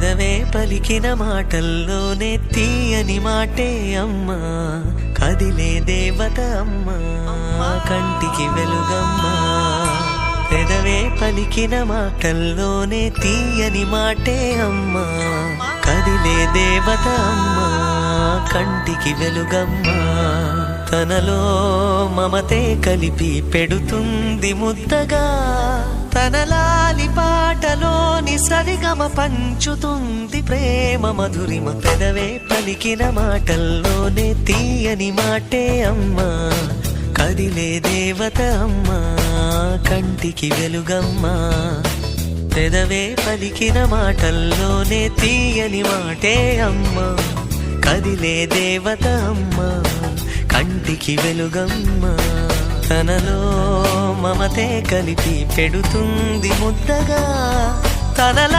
పెదవే పలికిన మాటల్లోనే తీయని మాటే అమ్మా, కదిలే దేవత అమ్మా, కంటికి వెలుగమ్మా. పెదవే పలికిన మాటల్లోనే తీయని మాటే అమ్మా, కదిలే దేవత అమ్మా, కంటికి వెలుగమ్మా. తనలో మమతే కలిపి పెడుతుంది ముద్దగా, తన లాలి పాటలోని సరిగమ పంచుతుంది ప్రేమ మధురిమ. పెదవే పలికిన మాటల్లోనే తీయని మాటే అమ్మా, కదిలే దేవత అమ్మా, కంటికి వెలుగమ్మా. పెదవే పలికిన మాటల్లోనే తీయని మాటే అమ్మా, కదిలే దేవత అమ్మా, కంటికి వెలుగమ్మా. తనలో మమతే కలిపి పెడుతుంది ముద్దగా, తనలా